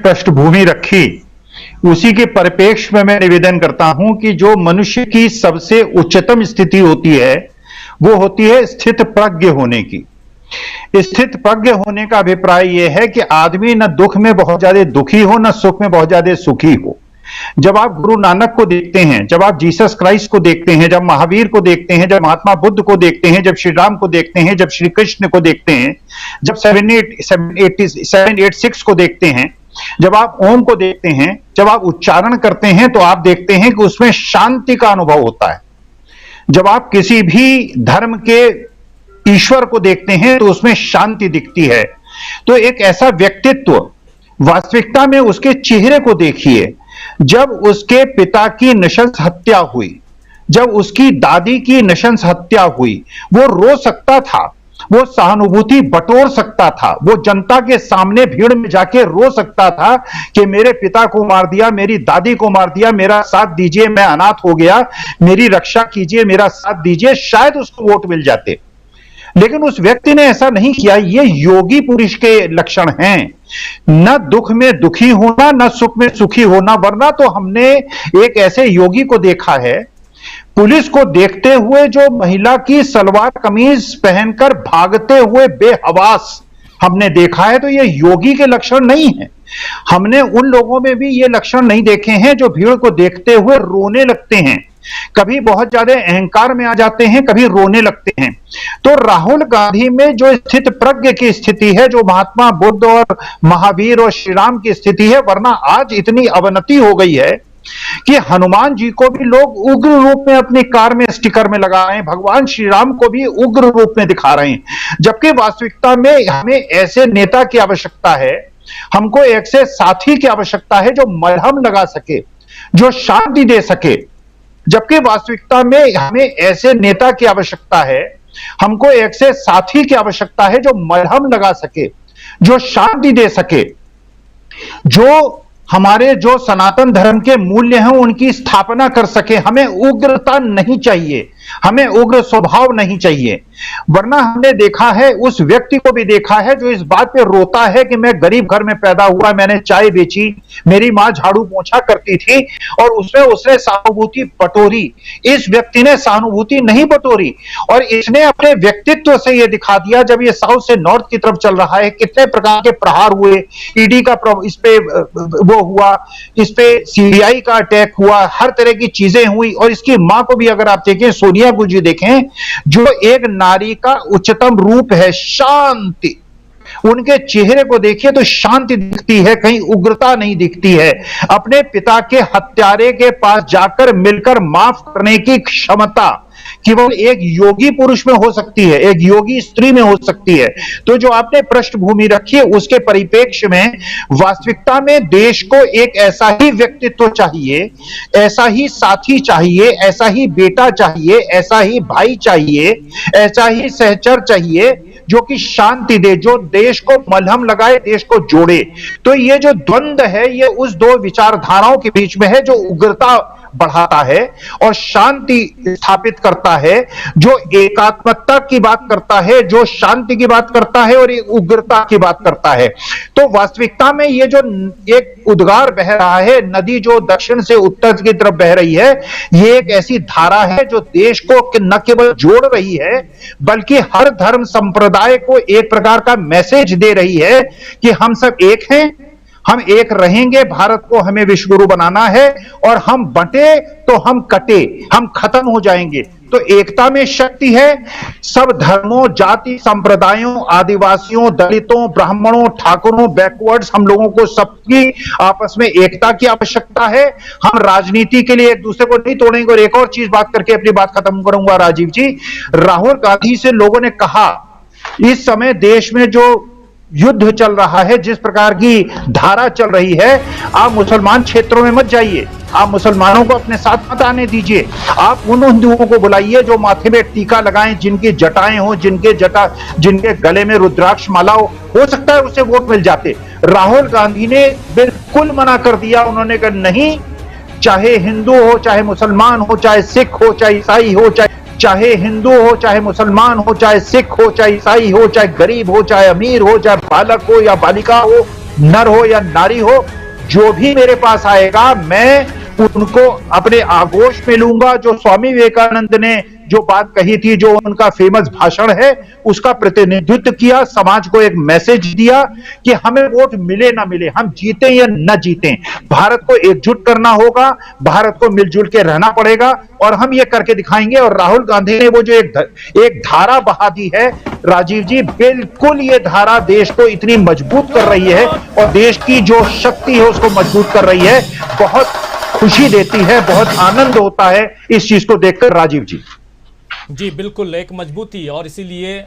पृष्ठभूमि रखी, उसी के परिप्रेक्ष्य में मैं निवेदन करता हूं कि जो मनुष्य की सबसे उच्चतम स्थिति होती है वो होती है स्थित प्रज्ञ होने की। स्थित प्रज्ञ होने का अभिप्राय यह है कि आदमी न दुख में बहुत ज्यादा दुखी हो, न सुख में बहुत ज्यादा सुखी हो। जब आप गुरु नानक को देखते हैं, जब आप जीसस क्राइस्ट को देखते हैं, जब महावीर को देखते हैं, जब महात्मा बुद्ध को देखते हैं, जब श्री राम को देखते हैं, जब श्री कृष्ण को देखते हैं, जब 786 को देखते हैं, जब आप ओम को देखते हैं, जब आप उच्चारण करते हैं, तो आप देखते हैं कि उसमें शांति का अनुभव होता है। जब आप किसी भी धर्म के ईश्वर को देखते हैं तो उसमें शांति दिखती है। तो एक ऐसा व्यक्तित्व, वास्तविकता में उसके चेहरे को देखिए। जब उसके पिता की नृशंस हत्या हुई, जब उसकी दादी की नृशंस हत्या हुई, वो रो सकता था, वो सहानुभूति बटोर सकता था, वो जनता के सामने भीड़ में जाके रो सकता था कि मेरे पिता को मार दिया, मेरी दादी को मार दिया, मेरा साथ दीजिए, मैं अनाथ हो गया, मेरी रक्षा कीजिए, मेरा साथ दीजिए। शायद उसको वोट मिल जाते, लेकिन उस व्यक्ति ने ऐसा नहीं किया। ये योगी पुरुष के लक्षण हैं, न दुख में दुखी होना, न सुख में सुखी होना। वरना तो हमने एक ऐसे योगी को देखा है, पुलिस को देखते हुए जो महिला की सलवार कमीज पहनकर भागते हुए बेहवास हमने देखा है, तो ये योगी के लक्षण नहीं है। हमने उन लोगों में भी ये लक्षण नहीं देखे हैं जो भीड़ को देखते हुए रोने लगते हैं, कभी बहुत ज्यादा अहंकार में आ जाते हैं, कभी रोने लगते हैं। तो राहुल गांधी में जो स्थित प्रज्ञ की स्थिति है, जो महात्मा बुद्ध और महावीर और श्री राम की स्थिति है, वरना आज इतनी अवनति हो गई है कि हनुमान जी को भी लोग उग्र रूप में अपनी कार में स्टिकर में लगा रहे हैं, भगवान श्री राम को भी उग्र रूप में दिखा रहे हैं। जबकि वास्तविकता में हमें ऐसे नेता की आवश्यकता है, हमको ऐसे साथी की आवश्यकता है जो मलहम लगा सके, जो शांति दे सके। जबकि वास्तविकता में हमें ऐसे नेता की आवश्यकता है, हमको ऐसे साथी की आवश्यकता है जो मलहम लगा सके, जो शांति दे सके, जो हमारे जो सनातन धर्म के मूल्य हैं उनकी स्थापना कर सके। हमें उग्रता नहीं चाहिए, हमें उग्र स्वभाव नहीं चाहिए। वरना हमने देखा है, उस व्यक्ति को भी देखा है जो इस बात पे रोता है कि मैं गरीब घर में पैदा हुआ, मैंने चाय बेची, मेरी मां झाड़ू पोंछा करती थी, और उसने सहानुभूति बटोरी। इस व्यक्ति ने सहानुभूति नहीं बटोरी, और इसने अपने व्यक्तित्व से यह दिखा दिया। जब ये साउथ से नॉर्थ की तरफ चल रहा है, कितने प्रकार के प्रहार हुए, ईडी का इस पे वो हुआ, इस पे सीबीआई का अटैक हुआ, हर तरह की चीजें हुई। और इसकी मां को भी अगर आप देखें, सोनिया को जी देखें, जो एक नारी का उच्चतम रूप है, शांति, उनके चेहरे को देखिए तो शांति दिखती है, कहीं उग्रता नहीं दिखती है। अपने पिता के हत्यारे के पास जाकर मिलकर माफ करने की क्षमता केवल एक योगी पुरुष में हो सकती है, एक योगी स्त्री में हो सकती है। तो जो आपने पृष्ठभूमि रखी है, उसके परिप्रेक्ष्य में वास्तविकता में देश को एक ऐसा ही व्यक्तित्व चाहिए, ऐसा ही साथी चाहिए, ऐसा ही बेटा चाहिए, ऐसा ही भाई चाहिए, ऐसा ही सहचर चाहिए जो कि शांति दे, जो देश को मलहम लगाए, देश को जोड़े। तो ये जो द्वंद्व है, ये उस दो विचारधाराओं के बीच में है, जो उग्रता बढ़ाता है और शांति स्थापित करता है, जो एकात्मकता की बात करता है, जो शांति की बात करता है और एक उग्रता की बात करता है। तो वास्तविकता में ये जो एक उद्गार बह रहा है, नदी जो दक्षिण से उत्तर की तरफ बह रही है, ये एक ऐसी धारा है जो देश को न केवल जोड़ रही है, बल्कि हर धर्म संप्रदाय को एक प्रकार का मैसेज दे रही है कि हम सब एक हैं, हम एक रहेंगे, भारत को हमें विश्व गुरु बनाना है, और हम बंटे तो हम कटे, हम खत्म हो जाएंगे। तो एकता में शक्ति है। सब धर्मों, जाति, संप्रदायों, आदिवासियों, दलितों, ब्राह्मणों, ठाकुरों, बैकवर्ड्स, हम लोगों को सबकी आपस में एकता की आवश्यकता है। हम राजनीति के लिए एक दूसरे को नहीं तोड़ेंगे। और एक और चीज बात करके अपनी बात खत्म करूंगा राजीव जी। राहुल गांधी से लोगों ने कहा, इस समय देश में जो युद्ध चल रहा है, जिस प्रकार की धारा चल रही है, आप मुसलमान क्षेत्रों में मत जाइए, आप मुसलमानों को अपने साथ मत आने दीजिए। आप उन हिंदुओं को बुलाइए जो माथे में टीका लगाएं, जिनकी जटाएं हो, जिनके गले में रुद्राक्ष माला हो सकता है उससे वोट मिल जाते। राहुल गांधी ने बिल्कुल मना कर दिया। उन्होंने कहा नहीं, चाहे हिंदू हो, चाहे मुसलमान हो, चाहे सिख हो, चाहे ईसाई हो, चाहे हिंदू हो, चाहे मुसलमान हो, चाहे सिख हो, चाहे ईसाई हो, चाहे गरीब हो, चाहे अमीर हो, चाहे बालक हो या बालिका हो, नर हो या नारी हो, जो भी मेरे पास आएगा मैं उनको अपने आगोश में लूंगा। जो स्वामी विवेकानंद ने जो बात कही थी, जो उनका फेमस भाषण है, उसका प्रतिनिधित्व किया, समाज को एक मैसेज दिया कि हमें वोट मिले ना मिले, हम जीते या न जीते, भारत को एकजुट करना होगा, भारत को मिलजुल के रहना पड़ेगा और हम ये करके दिखाएंगे। और राहुल गांधी ने वो जो एक धारा बहा दी है राजीव जी, बिल्कुल ये धारा देश को इतनी मजबूत कर रही है और देश की जो शक्ति है उसको मजबूत कर रही है। बहुत खुशी देती है, बहुत आनंद होता है इस चीज को देखकर राजीव जी। जी बिल्कुल, एक मजबूती, और इसीलिए